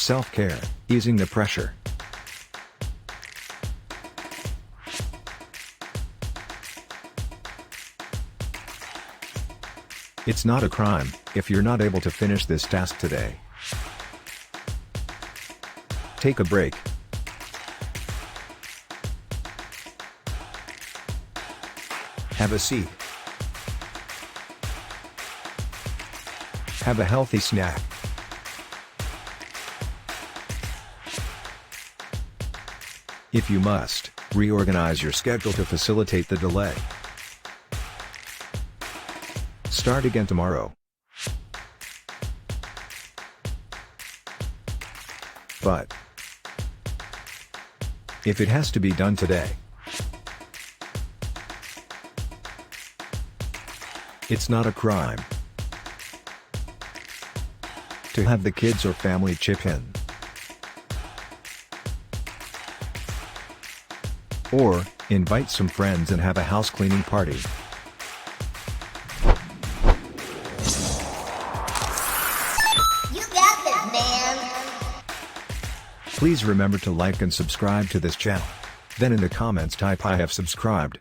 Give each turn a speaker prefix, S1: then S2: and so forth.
S1: Self-care, easing the pressure. It's not a crime if you're not able to finish this task today. Take a break. Have a seat. Have a healthy snack. If you must, reorganize your schedule to facilitate the delay. Start again tomorrow. But if it has to be done today, it's not a crime to have the kids or family chip in. Or, invite some friends and have a house cleaning party.
S2: You got this, man!
S1: Please remember to like and subscribe to this channel. Then in the comments type I have subscribed.